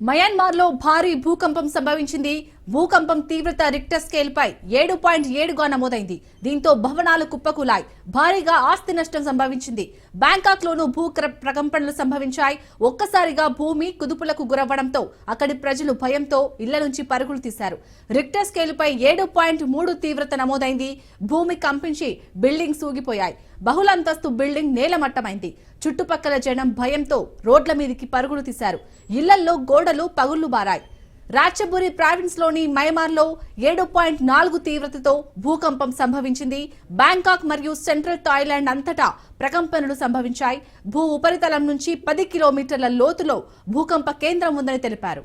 మయన్మార్లో భారీ భూకంపం సంభవించింది. భూకంపం తీవ్రత రిక్టర్ స్కేల్ పై 7.7గా నమోదైంది. దీంతో భవనాలు కుప్పకూలాయి. భారీగా ఆస్తి నష్టం సంభవించింది. బ్యాంకాక్ లోనూ భూ ప్రకంపనలు సంభవించాయి. ఒక్కసారిగా భూమి కుదుపులకు గురవ్వడంతో అక్కడి ప్రజలు భయంతో ఇళ్ల నుంచి పరుగులు తీశారు. రిక్టర్ స్కేల్ పై 7.3 తీవ్రత నమోదైంది. భూమి కంపించి బిల్డింగ్స్ ఊగిపోయాయి. బహుళంతస్తు బిల్డింగ్ నేలమట్టమైంది. చుట్టుపక్కల జనం భయంతో రోడ్ల మీదకి పరుగులు తీశారు. ఇళ్లల్లో గోడలు పగుళ్లు బారాయి. రాచబురి ప్రావిన్స్ లోని మయన్మార్లో 7.4 తీవ్రతతో భూకంపం సంభవించింది. బ్యాంకాక్ మరియు సెంట్రల్ థాయిలాండ్ అంతటా ప్రకంపనలు సంభవించాయి. భూ ఉపరితలం నుంచి 10 కిలోమీటర్ల లోతులో భూకంప కేంద్రం ఉందని తెలిపారు.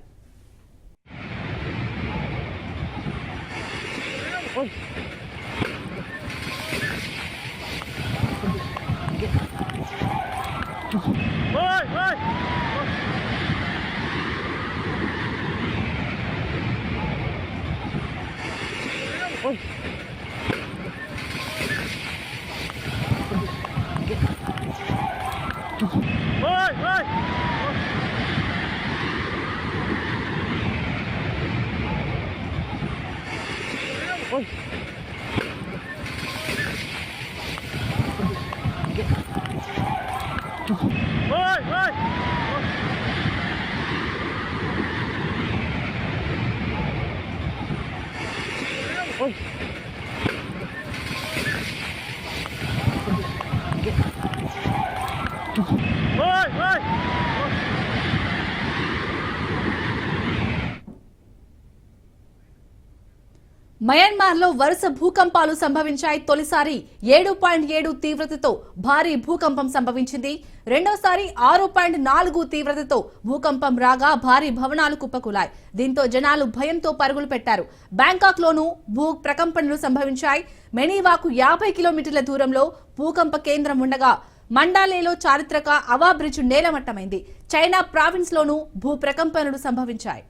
మయన్మార్లో వరుస భూకంపాలు సంభవించాయి. తొలిసారి 7.7 తీవ్రతతో భారీ భూకంపం సంభవించింది. రెండోసారి 6.4 తీవ్రతతో భూకంపం రాగా భారీ భవనాలు కుప్పకూలాయి. దీంతో జనాలు భయంతో పరుగులు పెట్టారు. బ్యాంకాక్ లోనూ భూ ప్రకంపనలు సంభవించాయి. మెనీవాకు 50 కిలోమీటర్ల దూరంలో భూకంప కేంద్రం ఉండగా మండాలేలో చారిత్రక అవా బ్రిడ్జ్ నేలమట్టమైంది. చైనా ప్రావిన్స్ లోనూ భూ ప్రకంపనలు సంభవించాయి.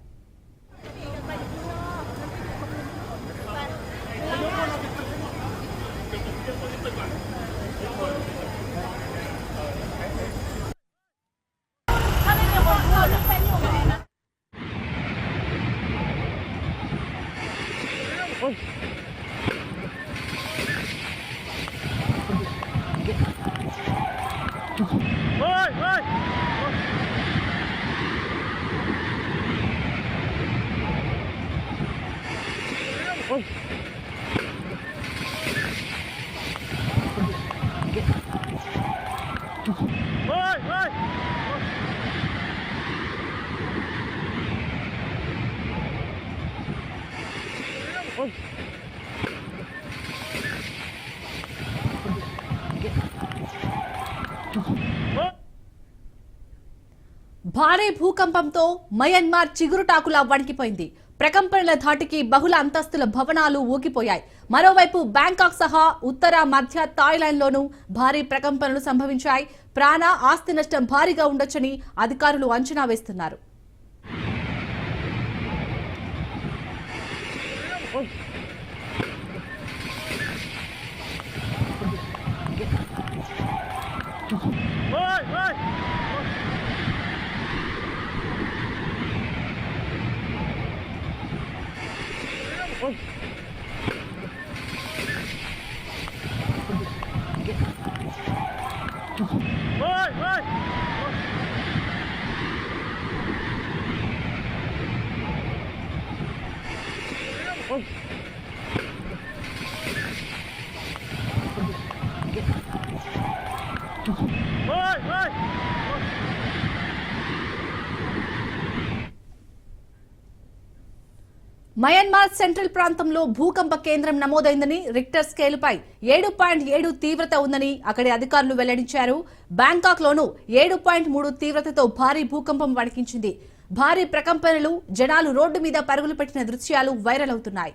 భారీ భూకంపంతో మయన్మార్ చిగురుటాకులా వణికిపోయింది. ప్రకంపనల ధాటికి బహుళ అంతస్తుల భవనాలు ఊగిపోయాయి. మరోవైపు బ్యాంకాక్ సహా ఉత్తర మధ్య థాయిలాండ్ లోనూ భారీ ప్రకంపనలు సంభవించాయి. ప్రాణ ఆస్తి నష్టం భారీగా ఉండొచ్చని అధికారులు అంచనా వేస్తున్నారు. మయన్మార్ సెంట్రల్ ప్రాంతంలో భూకంప కేంద్రం నమోదైందని, రిక్టర్ స్కేల్ పై 7.7 తీవ్రత ఉందని అక్కడి అధికారులు వెల్లడించారు. బ్యాంకాక్ లోనూ 7.3 తీవ్రతతో భారీ భూకంపం వణికించింది. భారీ ప్రకంపనలు, జనాలు రోడ్డు మీద పరుగులు పెట్టిన దృశ్యాలు వైరల్ అవుతున్నాయి.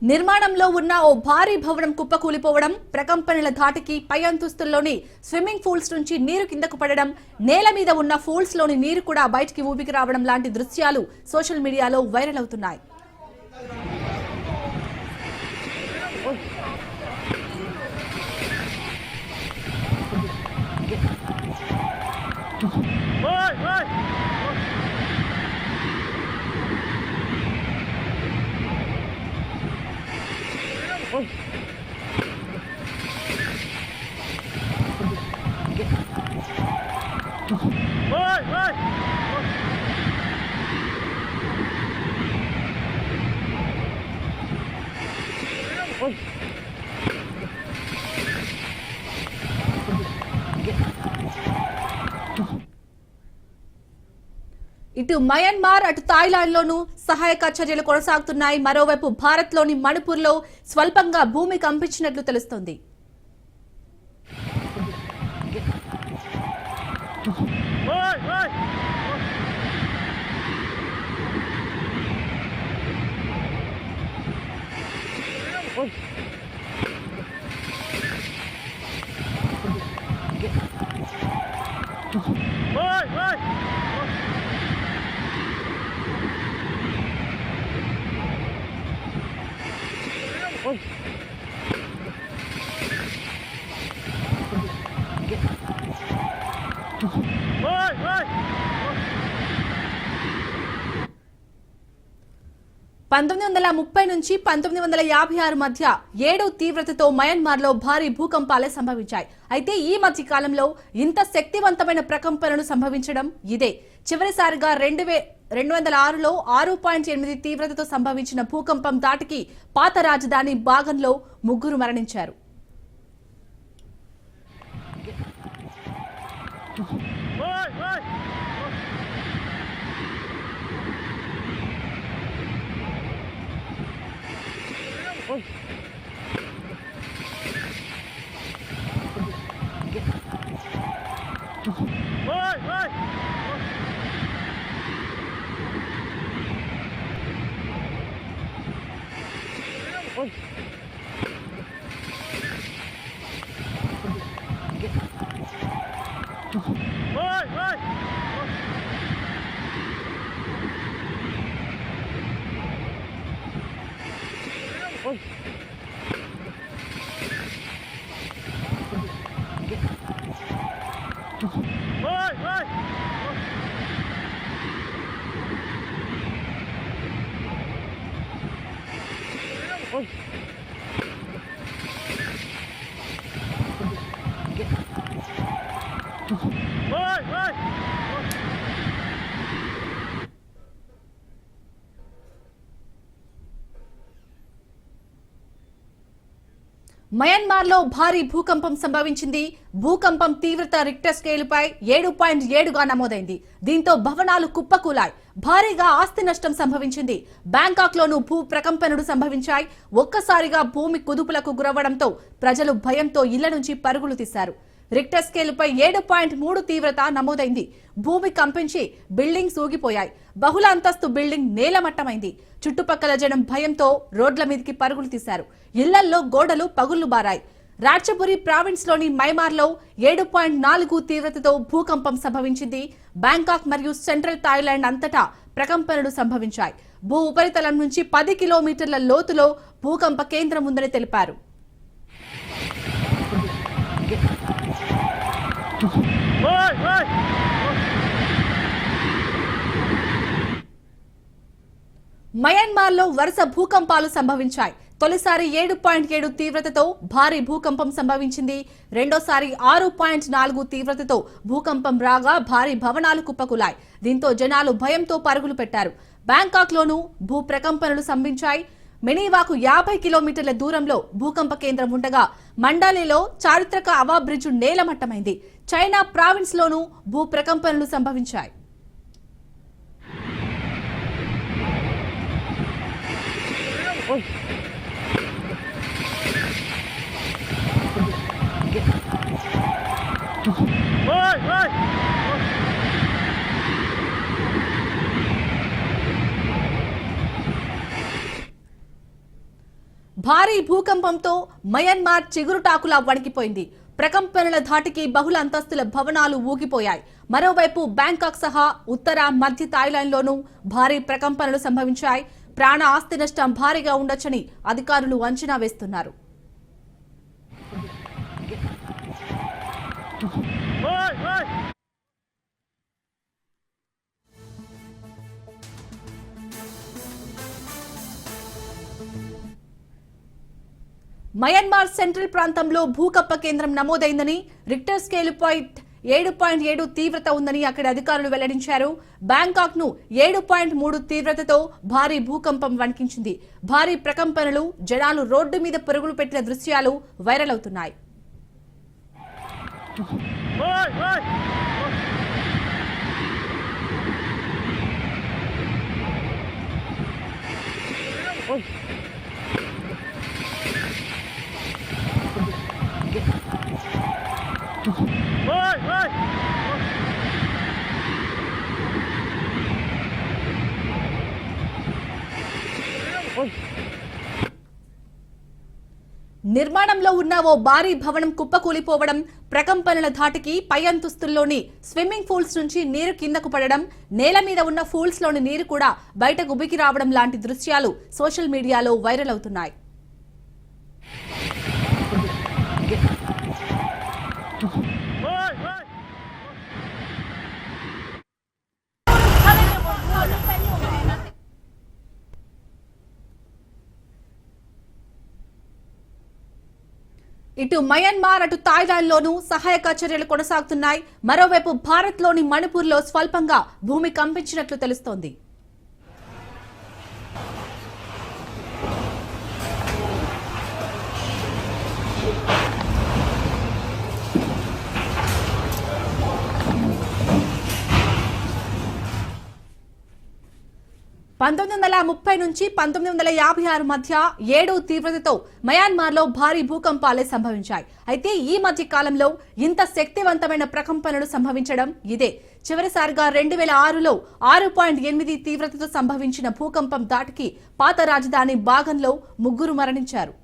నిర్మాణంలో ఉన్న ఓ భారీ భవనం కుప్పకూలిపోవడం, ప్రకంపనల ధాటికి పై అంతస్తుల్లోని స్విమ్మింగ్ పూల్స్ నుంచి నీరు కిందకు పడడం, నేల మీద ఉన్న పూల్స్ లోని నీరు కూడా బయటికి ఊపికి రావడం లాంటి దృశ్యాలు సోషల్ మీడియాలో వైరల్ అవుతున్నాయి. ఇటు మయన్మార్ అటు థాయిలాండ్ లోనూ సహాయక చర్యలు కొనసాగుతున్నాయి. మరోవైపు భారత్ లోని మణిపూర్ లో స్వల్పంగా భూమి కంపించినట్లు తెలుస్తోంది. నుంచి 1956 మధ్య 7 తీవ్రతతో మయన్మార్ లో భారీ భూకంపాలే సంభవించాయి. అయితే ఈ మధ్య కాలంలో ఇంత శక్తివంతమైన ప్రకంపనలు సంభవించడం ఇదే. చివరిసారిగా 2006లో 6.8 తీవ్రతతో సంభవించిన భూకంపం దాటికి పాత రాజధాని భాగంలో 3 మరణించారు. మయన్మార్ లో భారీ భూకంపం సంభవించింది. భూకంపం తీవ్రత రిక్టర్ స్కేలుపై 7.7గా నమోదైంది. దీంతో భవనాలు కుప్పకూలాయి. భారీగా ఆస్తి నష్టం సంభవించింది. బ్యాంకాక్ లోనూ భూ ప్రకంపనలు సంభవించాయి. ఒక్కసారిగా భూమి కుదుపులకు గురవడంతో ప్రజలు భయంతో ఇళ్ల నుంచి పరుగులు తీశారు. రిక్టర్ స్కేలుపై 7.3 తీవ్రత నమోదైంది. భూమి కంపించి బిల్డింగ్స్ ఊగిపోయాయి. బహుళ అంతస్తు బిల్డింగ్ నేలమట్టమైంది. చుట్టుపక్కల జనం భయంతో రోడ్ల మీదకి పరుగులు తీశారు. ఇళ్లల్లో గోడలు పగుళ్లు బారాయి. రాచబురి ప్రావిన్స్ లోని మైమార్ లో 7.4 తీవ్రతతో భూకంపం సంభవించింది. బ్యాంకాక్ మరియు సెంట్రల్ థాయిలాండ్ అంతటా ప్రకంపనలు సంభవించాయి. భూ ఉపరితలం నుంచి 10 కిలోమీటర్ల లోతులో భూకంప కేంద్రం ఉందని తెలిపారు. మయన్మార్ లో వరుస భూకంపాలు సంభవించాయి. తొలిసారి 7.7 తీవ్రతతో భారీ భూకంపం సంభవించింది. రెండోసారి 6.4 తీవ్రతతో భూకంపం రాగా భారీ భవనాలు కుప్పకూలాయి. దీంతో జనాలు భయంతో పరుగులు పెట్టారు. బ్యాంకాక్ లోనూ భూ ప్రకంపనలు సంభవించాయి. మెనీవాకు 50 కిలోమీటర్ల దూరంలో భూకంప కేంద్రం ఉండగా మండాలిలో చారిత్రక అవా బ్రిడ్జ్ నేలమట్టమైంది. చైనా ప్రావిన్స్ లోనూ భూ ప్రకంపనలు సంభవించాయి. భారీ భూకంపంతో మయన్మార్ చిగురుటాకులా వణికిపోయింది. ప్రకంపనల ధాటికి బహుళ అంతస్తుల భవనాలు ఊగిపోయాయి. మరోవైపు బ్యాంకాక్ సహా ఉత్తర మధ్య థాయిలాండ్లోనూ భారీ ప్రకంపనలు సంభవించాయి. ప్రాణ ఆస్తి నష్టం భారీగా ఉండొచ్చని అధికారులు అంచనా వేస్తున్నారు. మయన్మార్ సెంట్రల్ ప్రాంతంలో భూకంప కేంద్రం నమోదైందని, రిక్టర్ స్కేల్ 7.7 తీవ్రత ఉందని అక్కడి అధికారులు వెల్లడించారు. బ్యాంకాక్ ను 7.3 తీవ్రతతో భారీ భూకంపం వణికించింది. భారీ ప్రకంపనలు, జనాలు రోడ్డు మీద పరుగులు పెట్టిన దృశ్యాలు వైరల్ అవుతున్నాయి. నిర్మాణంలో ఉన్న ఓ భారీ భవనం కుప్పకూలిపోవడం, ప్రకంపనల ధాటికి పై అంతస్తుల్లోని స్విమ్మింగ్ పూల్స్ నుంచి నీరు కిందకు పడడం, నేల మీద ఉన్న పూల్స్ లోని నీరు కూడా బయటకు ఉబికి రావడం లాంటి దృశ్యాలు సోషల్ మీడియాలో వైరల్ అవుతున్నాయి. ఇటు మయన్మార్ అటు థాయిలాండ్ లోనూ సహాయక చర్యలు కొనసాగుతున్నాయి. మరోవైపు భారత్ లోని మణిపూర్ లో స్వల్పంగా భూమి కంపించినట్లు తెలుస్తోంది. నుంచి 1956 మధ్య 7 తీవ్రతతో మయన్మార్ లో భారీ భూకంపాలే సంభవించాయి. అయితే ఈ మధ్య కాలంలో ఇంత శక్తివంతమైన ప్రకంపనలు సంభవించడం ఇదే. చివరిసారిగా 2006లో 6.8 తీవ్రతతో సంభవించిన భూకంపం దాటికి పాత రాజధాని బాగన్లో 3 మరణించారు.